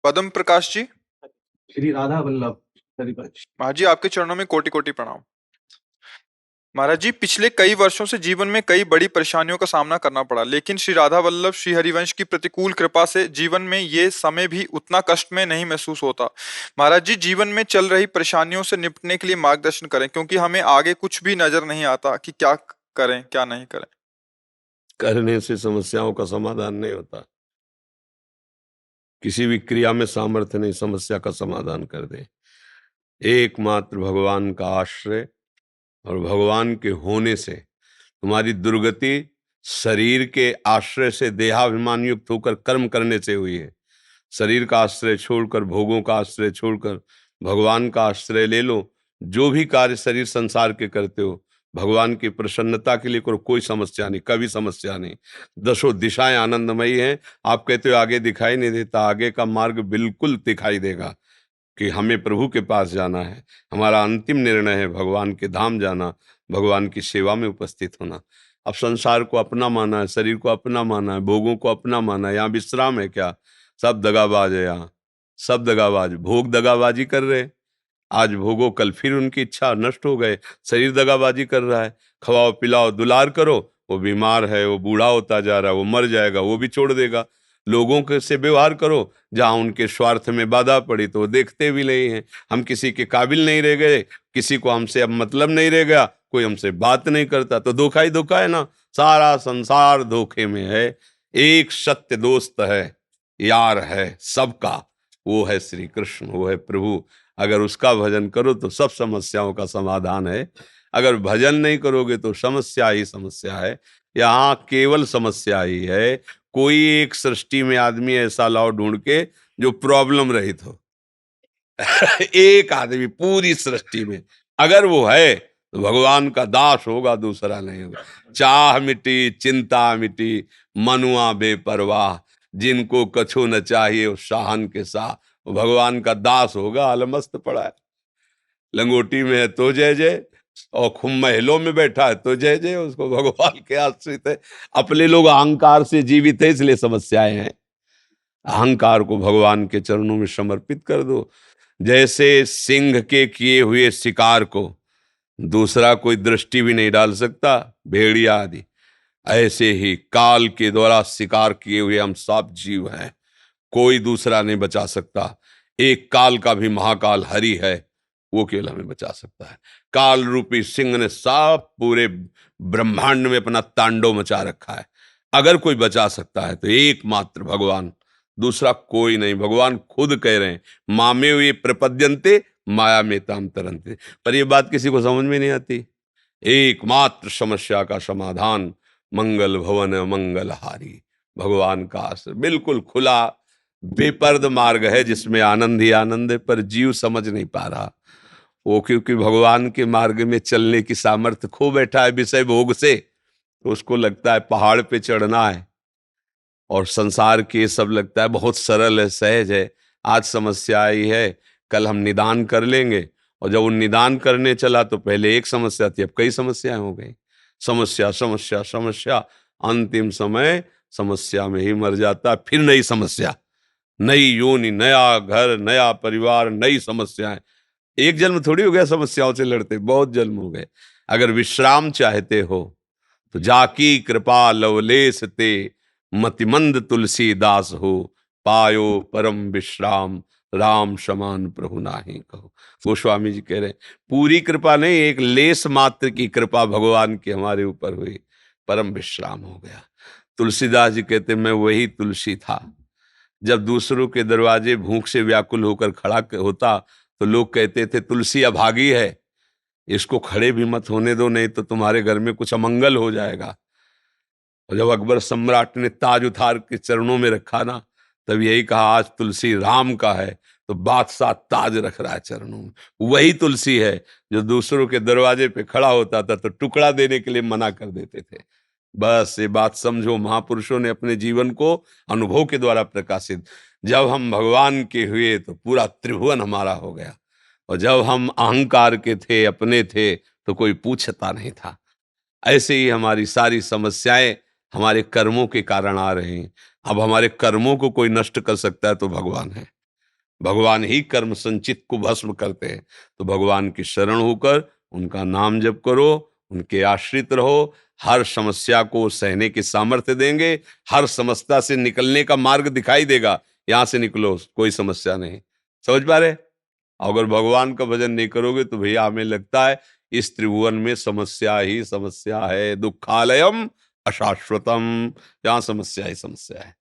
पद्म प्रकाश जी। श्री राधा वल्लभ हरिवंश। महाराज जी, आपके चरणों में कोटि कोटि प्रणाम। महाराज जी, पिछले कई वर्षों से जीवन में कई बड़ी परेशानियों का सामना करना पड़ा, लेकिन श्री राधा वल्लभ श्री हरिवंश की प्रतिकूल कृपा से जीवन में ये समय भी उतना कष्ट में नहीं महसूस होता। महाराज जी, जीवन में चल रही परेशानियों से निपटने के लिए मार्गदर्शन करें, क्योंकि हमें आगे कुछ भी नजर नहीं आता कि क्या करें क्या नहीं करें। करने से समस्याओं का समाधान नहीं होता। किसी भी क्रिया में सामर्थ्य नहीं समस्या का समाधान कर दे। एकमात्र भगवान का आश्रय और भगवान के होने से तुम्हारी दुर्गति शरीर के आश्रय से देहाभिमान युक्त होकर कर्म करने से हुई है। शरीर का आश्रय छोड़कर, भोगों का आश्रय छोड़कर भगवान का आश्रय ले लो। जो भी कार्य शरीर संसार के करते हो भगवान की प्रसन्नता के लिए करो, कोई समस्या नहीं, कभी समस्या नहीं। दसों दिशाएं आनंदमयी हैं। आप कहते हो आगे दिखाई नहीं देता, आगे का मार्ग बिल्कुल दिखाई देगा कि हमें प्रभु के पास जाना है। हमारा अंतिम निर्णय है भगवान के धाम जाना, भगवान की सेवा में उपस्थित होना। अब संसार को अपना माना है, शरीर को अपना माना है, भोगों को अपना माना है। यहाँ विश्राम है क्या? सब दगाबाज है यहाँ, सब दगाबाज। भोग दगाबाजी कर रहे, आज भोगो कल फिर उनकी इच्छा नष्ट हो गए। शरीर दगाबाजी कर रहा है, खवाओ पिलाओ दुलार करो, वो बीमार है, वो बूढ़ा होता जा रहा है, वो मर जाएगा, वो भी छोड़ देगा। लोगों के से व्यवहार करो, जहां उनके स्वार्थ में बाधा पड़ी तो वो देखते भी नहीं है। हम किसी के काबिल नहीं रह गए, किसी को हमसे अब मतलब नहीं रह गया, कोई हमसे बात नहीं करता, तो धोखा ही धोखा है ना। सारा संसार धोखे में है। एक सत्य दोस्त है, यार है सबका, वो है श्री कृष्ण, वो है प्रभु। अगर उसका भजन करो तो सब समस्याओं का समाधान है। अगर भजन नहीं करोगे तो समस्या ही समस्या है। यहाँ केवल समस्या ही है। कोई एक सृष्टि में आदमी ऐसा लाओ ढूंढ के जो प्रॉब्लम रहित हो। एक आदमी पूरी सृष्टि में अगर वो है तो भगवान का दास होगा, दूसरा नहीं होगा। चाह मिटी चिंता मिटी, मनुआ बेपरवाह, जिनको कछु न चाहिए उस शाहन के साथ, वो भगवान का दास होगा। अलमस्त पड़ा है, लंगोटी में है तो जय जय, और खूब महलों में बैठा है तो जय जय। उसको भगवान के आश्रित है। अपने लोग अहंकार से जीवित है, इसलिए समस्याएं हैं। अहंकार को भगवान के चरणों में समर्पित कर दो। जैसे सिंह के किए हुए शिकार को दूसरा कोई दृष्टि भी नहीं डाल सकता, भेड़िया आदि, ऐसे ही काल के द्वारा शिकार किए हुए हम सब जीव हैं, कोई दूसरा नहीं बचा सकता। एक काल का भी महाकाल हरि है, वो केवल हमें बचा सकता है। काल रूपी सिंह ने सब पूरे ब्रह्मांड में अपना तांडव मचा रखा है। अगर कोई बचा सकता है तो एकमात्र भगवान, दूसरा कोई नहीं। भगवान खुद कह रहे हैं, मामे वे प्रपद्यन्ते माया में ताम तरन्ते। पर ये बात किसी को समझ में नहीं आती। एकमात्र समस्या का समाधान मंगल भवन मंगलहारी, भगवान का आश्रय। बिल्कुल खुला बेपर्द मार्ग है जिसमें आनंद ही आनंद है, पर जीव समझ नहीं पा रहा। वो क्योंकि भगवान के मार्ग में चलने की सामर्थ्य खो बैठा है विषय भोग से, तो उसको लगता है पहाड़ पे चढ़ना है, और संसार के सब लगता है बहुत सरल है, सहज है। आज समस्या आई है, कल हम निदान कर लेंगे, और जब वो निदान करने चला तो पहले एक समस्या थी, अब कई समस्याएं हो गई। समस्या समस्या समस्या, अंतिम समय समस्या में ही मर जाता। फिर नई समस्या, नई योनि, नया घर, नया परिवार, नई समस्याएं। एक जन्म थोड़ी हो गया समस्याओं से लड़ते, बहुत जन्म हो गए। अगर विश्राम चाहते हो तो जाकी कृपा लवलेस ते, मतिमंद तुलसीदास हो, पायो परम विश्राम, राम समान प्रभु नाही कहो। गोस्वामी जी कह रहे हैं पूरी कृपा नहीं, एक लेस मात्र की कृपा भगवान की हमारे ऊपर हुई, परम विश्राम हो गया। तुलसीदास जी कहते मैं वही तुलसी था, जब दूसरों के दरवाजे भूख से व्याकुल होकर खड़ा होता तो लोग कहते थे तुलसी अभागी है, इसको खड़े भी मत होने दो, नहीं तो तुम्हारे घर में कुछ अमंगल हो जाएगा। और जब अकबर सम्राट ने ताज उतार के चरणों में रखा ना, तब यही कहा आज तुलसी राम का है, तो बादशाह ताज रख रहा है चरणों में। वही तुलसी है जो दूसरों के दरवाजे पे खड़ा होता था तो टुकड़ा देने के लिए मना कर देते थे। बस ये बात समझो, महापुरुषों ने अपने जीवन को अनुभव के द्वारा प्रकाशित। जब हम भगवान के हुए तो पूरा त्रिभुवन हमारा हो गया, और जब हम अहंकार के थे, अपने थे, तो कोई पूछता नहीं था। ऐसे ही हमारी सारी समस्याएं हमारे कर्मों के कारण आ रही हैं। अब हमारे कर्मों को कोई नष्ट कर सकता है तो भगवान है। भगवान ही कर्म संचित को भस्म करते हैं। तो भगवान की शरण होकर उनका नाम जप करो, उनके आश्रित रहो, हर समस्या को सहने की सामर्थ्य देंगे, हर समस्या से निकलने का मार्ग दिखाई देगा। यहां से निकलो, कोई समस्या नहीं। समझ पा रहे? अगर भगवान का भजन नहीं करोगे तो भैया हमें लगता है इस त्रिभुवन में समस्या ही समस्या है। दुखालयम अशाश्वतम, यहाँ समस्या ही समस्या है।